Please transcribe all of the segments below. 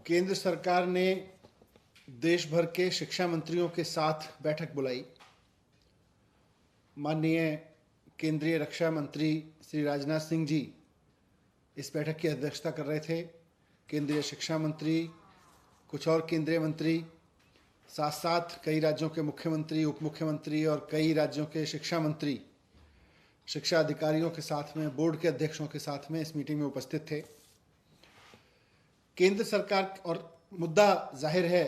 केंद्र सरकार ने देश भर के शिक्षा मंत्रियों के साथ बैठक बुलाई। माननीय केंद्रीय रक्षा मंत्री श्री राजनाथ सिंह जी इस बैठक की अध्यक्षता कर रहे थे। केंद्रीय शिक्षा मंत्री, कुछ और केंद्रीय मंत्री, साथ साथ कई राज्यों के मुख्यमंत्री, उप मुख्यमंत्री और कई राज्यों के शिक्षा मंत्री शिक्षा अधिकारियों के साथ में, बोर्ड के अध्यक्षों के साथ में इस मीटिंग में उपस्थित थे। केंद्र सरकार और मुद्दा जाहिर है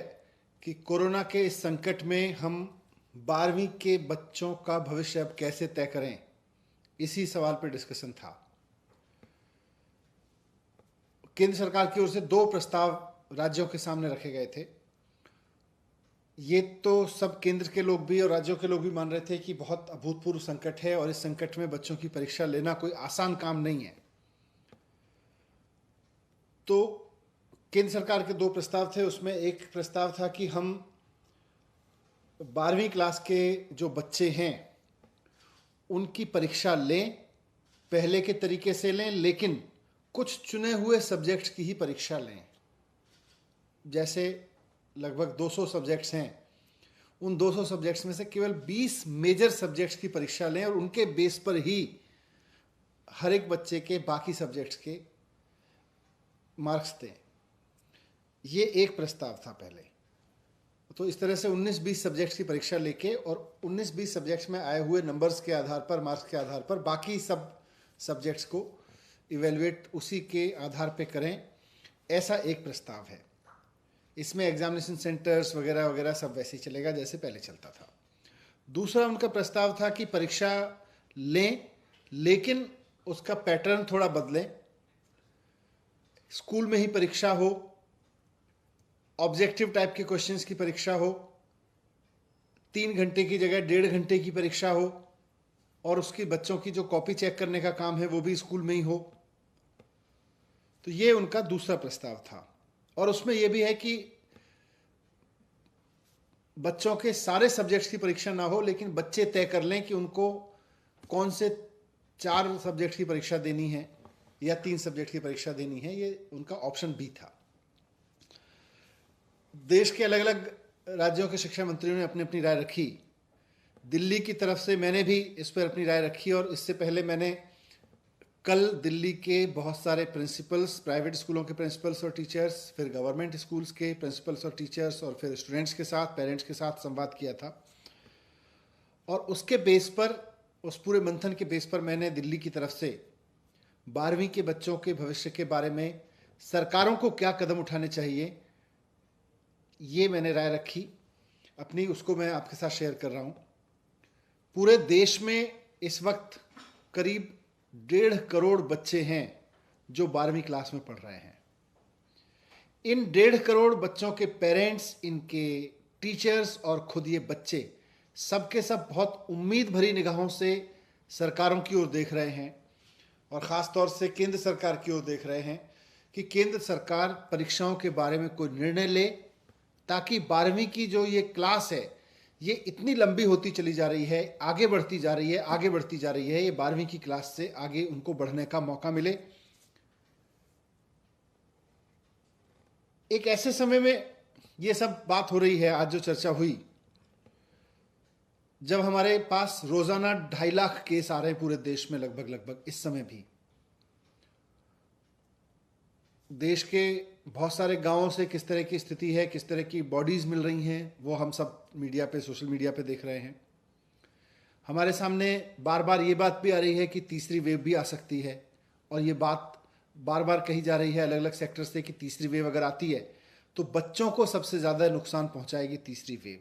कि कोरोना के इस संकट में हम 12वीं के बच्चों का भविष्य अब कैसे तय करें, इसी सवाल पर डिस्कशन था। केंद्र सरकार की ओर से 2 प्रस्ताव राज्यों के सामने रखे गए थे। ये तो सब केंद्र के लोग भी और राज्यों के लोग भी मान रहे थे कि बहुत अभूतपूर्व संकट है और इस संकट में बच्चों की परीक्षा लेना कोई आसान काम नहीं है। तो केंद्र सरकार के 2 प्रस्ताव थे। उसमें एक प्रस्ताव था कि हम 12वीं क्लास के जो बच्चे हैं उनकी परीक्षा लें, पहले के तरीके से लें, लेकिन कुछ चुने हुए सब्जेक्ट्स की ही परीक्षा लें। जैसे लगभग 200 सब्जेक्ट्स हैं, उन 200 सब्जेक्ट्स में से केवल 20 मेजर सब्जेक्ट्स की परीक्षा लें और उनके बेस पर ही हर एक बच्चे के बाकी सब्जेक्ट्स के मार्क्स दें। ये एक प्रस्ताव था पहले। तो इस तरह से 19-20 सब्जेक्ट्स की परीक्षा लेके और 19-20 सब्जेक्ट्स में आए हुए नंबर्स के आधार पर, मार्क्स के आधार पर बाकी सब सब्जेक्ट्स को इवेलुएट उसी के आधार पे करें, ऐसा एक प्रस्ताव है। इसमें एग्जामिनेशन सेंटर्स वगैरह वगैरह सब वैसे ही चलेगा जैसे पहले चलता था। दूसरा उनका प्रस्ताव था कि परीक्षा लें, लेकिन उसका पैटर्न थोड़ा बदलें। स्कूल में ही परीक्षा हो, ऑब्जेक्टिव टाइप के क्वेश्चंस की परीक्षा हो, 3 घंटे की जगह 1.5 घंटे की परीक्षा हो और उसकी बच्चों की जो कॉपी चेक करने का काम है वो भी स्कूल में ही हो। तो ये उनका दूसरा प्रस्ताव था। और उसमें यह भी है कि बच्चों के सारे सब्जेक्ट्स की परीक्षा ना हो, लेकिन बच्चे तय कर लें कि उनको कौन से 4 सब्जेक्ट की परीक्षा देनी है या 3 सब्जेक्ट की परीक्षा देनी है। ये उनका ऑप्शन भी था। देश के अलग अलग राज्यों के शिक्षा मंत्रियों ने अपनी अपनी राय रखी। दिल्ली की तरफ से मैंने भी इस पर अपनी राय रखी और इससे पहले मैंने कल दिल्ली के बहुत सारे प्रिंसिपल्स, प्राइवेट स्कूलों के प्रिंसिपल्स और टीचर्स, फिर गवर्नमेंट स्कूल्स के प्रिंसिपल्स और टीचर्स और फिर स्टूडेंट्स के साथ, पेरेंट्स के साथ संवाद किया था। और उसके बेस पर, उस पूरे मंथन के बेस पर मैंने दिल्ली की तरफ से 12वीं के बच्चों के भविष्य के बारे में सरकारों को क्या कदम उठाने चाहिए, ये मैंने राय रखी अपनी, उसको मैं आपके साथ शेयर कर रहा हूँ। पूरे देश में इस वक्त करीब 1.5 करोड़ बच्चे हैं जो 12वीं क्लास में पढ़ रहे हैं। इन 1.5 करोड़ बच्चों के पेरेंट्स, इनके टीचर्स और खुद ये बच्चे सबके सब बहुत उम्मीद भरी निगाहों से सरकारों की ओर देख रहे हैं और ख़ास तौर से केंद्र सरकार की ओर देख रहे हैं कि केंद्र सरकार परीक्षाओं के बारे में कोई निर्णय ले, ताकि 12वीं की जो ये क्लास है ये इतनी लंबी होती चली जा रही है, आगे बढ़ती जा रही है, आगे बढ़ती जा रही है। ये 12वीं की क्लास से आगे उनको बढ़ने का मौका मिले। एक ऐसे समय में ये सब बात हो रही है, आज जो चर्चा हुई, जब हमारे पास रोजाना 2.5 लाख केस आ रहे हैं पूरे देश में, लगभग इस समय भी। देश के बहुत सारे गांवों से किस तरह की स्थिति है, किस तरह की बॉडीज मिल रही हैं, वो हम सब मीडिया पे, सोशल मीडिया पे देख रहे हैं। हमारे सामने बार बार ये बात भी आ रही है कि तीसरी वेव भी आ सकती है और ये बात बार बार कही जा रही है अलग अलग सेक्टर से कि तीसरी वेव अगर आती है तो बच्चों को सबसे ज़्यादा नुकसान पहुंचाएगी तीसरी वेव।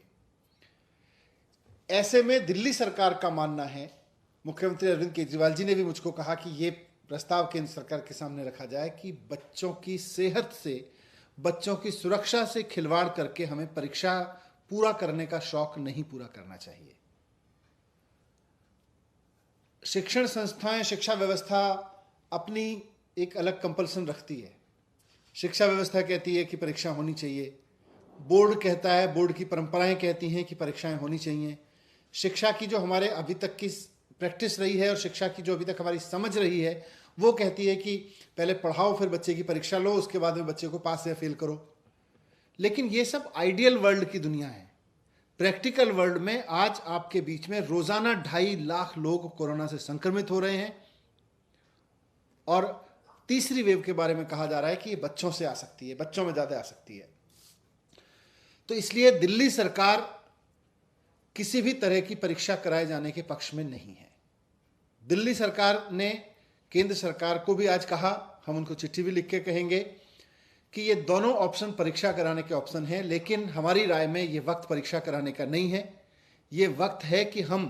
ऐसे में दिल्ली सरकार का मानना है, मुख्यमंत्री अरविंद केजरीवाल जी ने भी मुझको कहा कि ये प्रस्ताव केंद्र सरकार के सामने रखा जाए कि बच्चों की सेहत से, बच्चों की सुरक्षा से खिलवाड़ करके हमें परीक्षा पूरा करने का शौक नहीं पूरा करना चाहिए। शिक्षण संस्थाएं, शिक्षा व्यवस्था अपनी एक अलग कंपल्सन रखती है। शिक्षा व्यवस्था कहती है कि परीक्षा होनी चाहिए, बोर्ड कहता है, बोर्ड की परंपराएं कहती हैं कि परीक्षाएं होनी चाहिए। शिक्षा की जो हमारे अभी तक की प्रैक्टिस रही है और शिक्षा की जो अभी तक हमारी समझ रही है वो कहती है कि पहले पढ़ाओ, फिर बच्चे की परीक्षा लो, उसके बाद में बच्चे को पास या फेल करो। लेकिन ये सब आइडियल वर्ल्ड की दुनिया है। प्रैक्टिकल वर्ल्ड में आज आपके बीच में रोजाना 2.5 लाख लोग कोरोना से संक्रमित हो रहे हैं और तीसरी वेव के बारे में कहा जा रहा है कि ये बच्चों से आ सकती है, बच्चों में ज्यादा आ सकती है। तो इसलिए दिल्ली सरकार किसी भी तरह की परीक्षा कराए जाने के पक्ष में नहीं है। दिल्ली सरकार ने केंद्र सरकार को भी आज कहा, हम उनको चिट्ठी भी लिख के कहेंगे कि ये दोनों ऑप्शन परीक्षा कराने के ऑप्शन हैं, लेकिन हमारी राय में ये वक्त परीक्षा कराने का नहीं है। ये वक्त है कि हम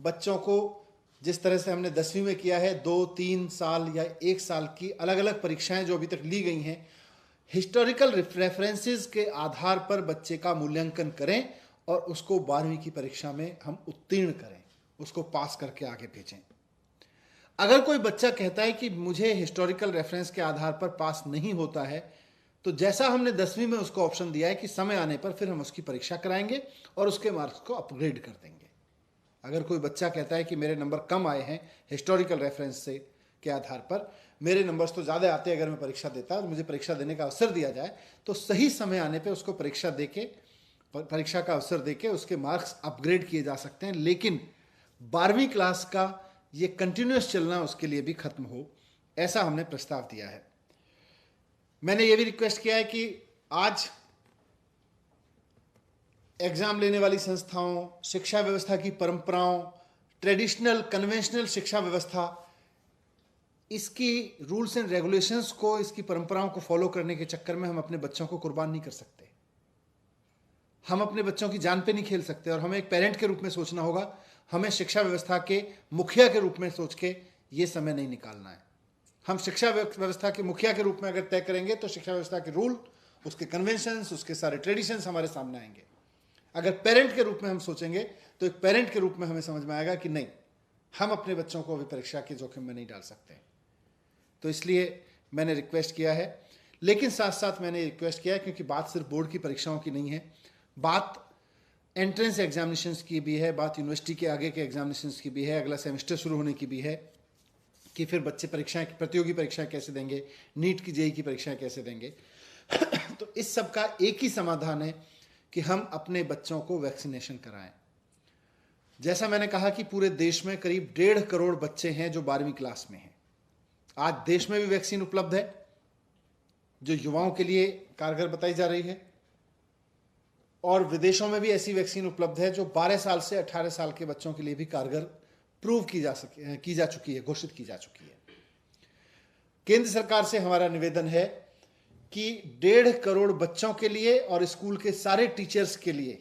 बच्चों को जिस तरह से हमने 10वीं में किया है, 2, 3 साल या 1 साल की अलग अलग परीक्षाएं जो अभी तक ली गई हैं, हिस्टोरिकल रेफरेंसेस के आधार पर बच्चे का मूल्यांकन करें और उसको 12वीं की परीक्षा में हम उत्तीर्ण करें, उसको पास करके आगे भेजें। अगर कोई बच्चा कहता है कि मुझे हिस्टोरिकल रेफरेंस के आधार पर पास नहीं होता है, तो जैसा हमने 10वीं में उसको ऑप्शन दिया है कि समय आने पर फिर हम उसकी परीक्षा कराएंगे और उसके मार्क्स को अपग्रेड कर देंगे। अगर कोई बच्चा कहता है कि मेरे नंबर कम आए हैं हिस्टोरिकल रेफरेंस से के आधार पर, मेरे नंबर्स तो ज़्यादा आते हैं अगर मैं परीक्षा देता और मुझे परीक्षा देने का अवसर दिया जाए, तो सही समय आने पर उसको परीक्षा का अवसर देके उसके मार्क्स अपग्रेड किए जा सकते हैं। लेकिन 12वीं क्लास का ये कंटिन्यूस चलना उसके लिए भी खत्म हो, ऐसा हमने प्रस्ताव दिया है। मैंने ये भी रिक्वेस्ट किया है कि आज एग्जाम लेने वाली संस्थाओं, शिक्षा व्यवस्था की परंपराओं, ट्रेडिशनल कन्वेंशनल शिक्षा व्यवस्था, इसकी रूल्स एंड रेगुलेशंस को, इसकी परंपराओं को फॉलो करने के चक्कर में हम अपने बच्चों को कुर्बान नहीं कर सकते। हम अपने बच्चों की जान पे नहीं खेल सकते और हमें एक पेरेंट के रूप में सोचना होगा। हमें शिक्षा व्यवस्था के मुखिया के रूप में सोच के ये समय नहीं निकालना है। हम शिक्षा व्यवस्था के मुखिया के रूप में अगर तय करेंगे तो शिक्षा व्यवस्था के रूल, उसके कन्वेंशंस, उसके सारे ट्रेडिशंस हमारे सामने आएंगे। अगर पेरेंट के रूप में हम सोचेंगे तो एक पेरेंट के रूप में हमें समझ में आएगा कि नहीं, हम अपने बच्चों को अभी परीक्षा के जोखिम में नहीं डाल सकते। तो इसलिए मैंने रिक्वेस्ट किया है, लेकिन साथ साथ मैंने रिक्वेस्ट किया है क्योंकि बात सिर्फ बोर्ड की परीक्षाओं की नहीं है, बात एंट्रेंस एग्जामिनेशंस की भी है, बात यूनिवर्सिटी के आगे के एग्जामिनेशंस की भी है, अगला सेमेस्टर शुरू होने की भी है कि फिर बच्चे परीक्षाएं, प्रतियोगी परीक्षाएं कैसे देंगे, नीट की जेईई की परीक्षाएं कैसे देंगे। तो इस सब का एक ही समाधान है कि हम अपने बच्चों को वैक्सीनेशन कराएं। जैसा मैंने कहा कि पूरे देश में करीब 1.5 करोड़ बच्चे हैं जो 12वीं क्लास में हैं। आज देश में भी वैक्सीन उपलब्ध है जो युवाओं के लिए कारगर बताई जा रही है, और विदेशों में भी ऐसी वैक्सीन उपलब्ध है जो 12 साल से 18 साल के बच्चों के लिए भी कारगर प्रूव की जा चुकी है, घोषित की जा चुकी है। केंद्र सरकार से हमारा निवेदन है कि 1.5 करोड़ बच्चों के लिए और स्कूल के सारे टीचर्स के लिए,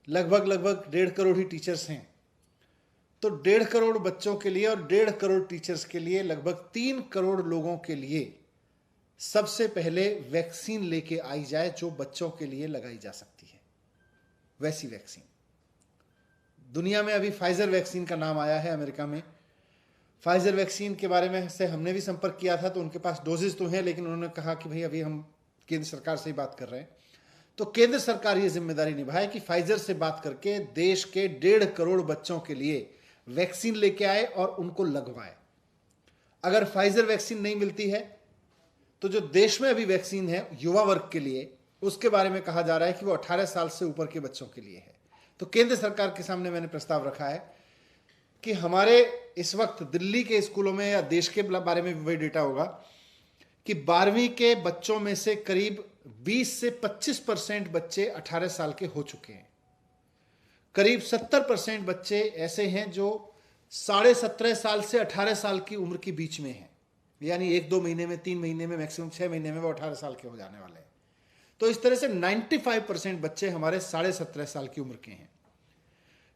लगभग 1.5 करोड़ ही टीचर्स हैं, तो 1.5 करोड़ बच्चों के लिए और 1.5 करोड़ टीचर्स के लिए लगभग 3 करोड़ लोगों के लिए सबसे पहले वैक्सीन लेके आई जाए जो बच्चों के लिए लगाई जा सकती है, वैसी वैक्सीन। दुनिया में अभी फाइजर वैक्सीन का नाम आया है, अमेरिका में। फाइजर वैक्सीन के बारे में से हमने भी संपर्क किया था, तो उनके पास डोजेज तो हैं, लेकिन उन्होंने कहा कि भाई अभी हम केंद्र सरकार से ही बात कर रहे हैं। तो केंद्र सरकार ये जिम्मेदारी निभाए कि फाइजर से बात करके देश के 1.5 करोड़ बच्चों के लिए वैक्सीन लेके आए और उनको लगवाए। अगर फाइजर वैक्सीन नहीं मिलती है तो जो देश में अभी वैक्सीन है युवा वर्ग के लिए, उसके बारे में कहा जा रहा है कि वो 18 साल से ऊपर के बच्चों के लिए है। तो केंद्र सरकार के सामने मैंने प्रस्ताव रखा है कि हमारे इस वक्त दिल्ली के स्कूलों में या देश के बारे में भी वही डेटा होगा कि 12वीं के बच्चों में से करीब 20 से 25% बच्चे 18 साल के हो चुके हैं। करीब 70% बच्चे ऐसे हैं जो 17.5 साल से 18 साल की उम्र के बीच में हैं, यानी 1-2 महीने में, 3 महीने में, मैक्सिमम 6 महीने में वो 18 साल के हो जाने वाले हैं। तो इस तरह से 95% बच्चे हमारे 17.5 साल की उम्र के हैं।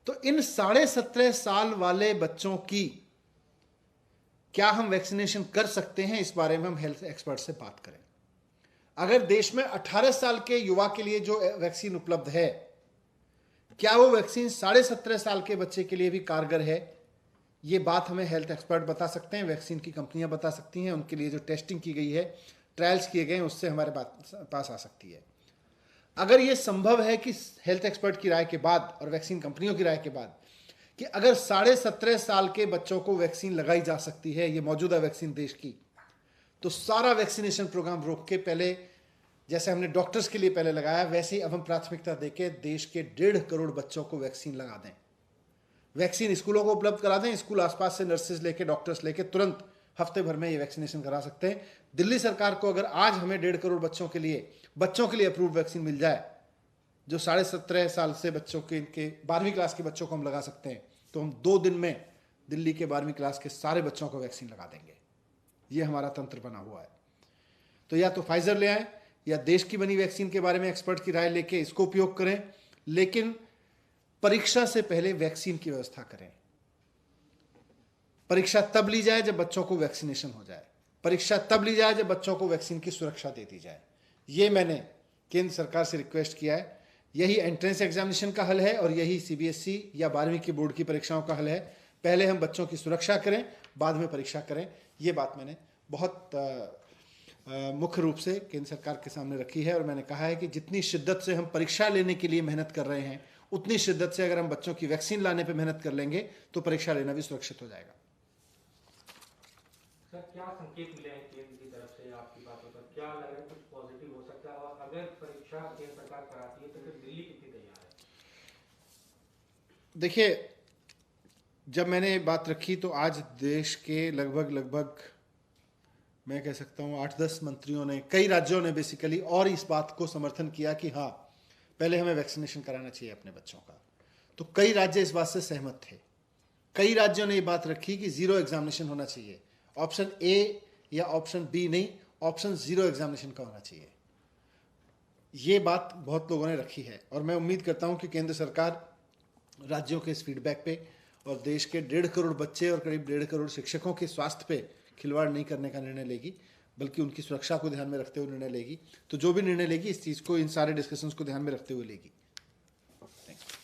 तो इन 17.5 साल वाले बच्चों की क्या हम वैक्सीनेशन कर सकते हैं, इस बारे में हम हेल्थ एक्सपर्ट से बात करें। अगर देश में 18 साल के युवा के लिए जो वैक्सीन उपलब्ध है, क्या वो वैक्सीन 17.5 साल के बच्चे के लिए भी कारगर है, ये बात हमें हेल्थ एक्सपर्ट बता सकते हैं, वैक्सीन की कंपनियां बता सकती हैं, उनके लिए जो टेस्टिंग की गई है, ट्रायल्स किए गए हैं, उससे हमारे पास आ सकती है। अगर ये संभव है कि हेल्थ एक्सपर्ट की राय के बाद और वैक्सीन कंपनियों की राय के बाद कि अगर 17.5 साल के बच्चों को वैक्सीन लगाई जा सकती है, ये मौजूदा वैक्सीन देश की, तो सारा वैक्सीनेशन प्रोग्राम रोक के पहले जैसे हमने डॉक्टर्स के लिए पहले लगाया, वैसे ही अब हम प्राथमिकता देके देश के 1.5 करोड़ बच्चों को वैक्सीन लगा दें। वैक्सीन स्कूलों को उपलब्ध करा दें, स्कूल आसपास से नर्सेज लेके, डॉक्टर्स लेके तुरंत हफ्ते भर में ये वैक्सीनेशन करा सकते हैं। दिल्ली सरकार को अगर आज हमें 1.5 करोड़ बच्चों के लिए अप्रूव वैक्सीन मिल जाए, जो 17.5 साल से बच्चों के, इनके 12वीं क्लास के बच्चों को हम लगा सकते हैं, तो हम 2 दिन में दिल्ली के 12वीं क्लास के सारे बच्चों को वैक्सीन लगा देंगे। ये हमारा तंत्र बना हुआ है। तो या तो फाइजर ले आए या देश की बनी वैक्सीन के बारे में एक्सपर्ट की राय लेके इसको उपयोग करें, लेकिन परीक्षा से पहले वैक्सीन की व्यवस्था करें। परीक्षा तब ली जाए जब बच्चों को वैक्सीनेशन हो जाए, परीक्षा तब ली जाए जब बच्चों को वैक्सीन की सुरक्षा दे दी जाए। ये मैंने केंद्र सरकार से रिक्वेस्ट किया है। यही एंट्रेंस एग्जामिनेशन का हल है और यही सीबीएसई या 12वीं की बोर्ड की परीक्षाओं का हल है। पहले हम बच्चों की सुरक्षा करें, बाद में परीक्षा करें। ये बात मैंने बहुत मुख्य रूप से केंद्र सरकार के सामने रखी है और मैंने कहा है कि जितनी शिद्दत से हम परीक्षा लेने के लिए मेहनत कर रहे हैं, उतनी शिद्दत से अगर हम बच्चों की वैक्सीन लाने पे मेहनत कर लेंगे तो परीक्षा लेना भी सुरक्षित हो जाएगा। सर, क्या संकेत मिले हैं केंद्र की तरफ से आपकी बातों पर? क्या लग रहा है कुछ पॉजिटिव हो सकता है? और अगर परीक्षा केंद्र सरकार कराती है तो फिर दिल्ली कितनी तैयार है? देखिए, जब मैंने ये बात रखी तो आज देश के लगभग मैं कह सकता हूँ 8-10 मंत्रियों ने, कई राज्यों ने बेसिकली और इस बात को समर्थन किया कि हाँ, पहले हमें वैक्सीनेशन कराना चाहिए अपने बच्चों का। तो कई राज्य इस बात से सहमत थे। कई राज्यों ने ये बात रखी कि 0 एग्जामिनेशन होना चाहिए, ऑप्शन ए या ऑप्शन बी नहीं, ऑप्शन 0 एग्जामिनेशन का होना चाहिए। ये बात बहुत लोगों ने रखी है और मैं उम्मीद करता हूँ कि केंद्र सरकार राज्यों के इस फीडबैक पे और देश के 1.5 करोड़ बच्चे और करीब 1.5 करोड़ शिक्षकों के स्वास्थ्य पे खिलवाड़ नहीं करने का निर्णय लेगी, बल्कि उनकी सुरक्षा को ध्यान में रखते हुए निर्णय लेगी। तो जो भी निर्णय लेगी, इस चीज़ को, इन सारे डिस्कशंस को ध्यान में रखते हुए लेगी। Thank you.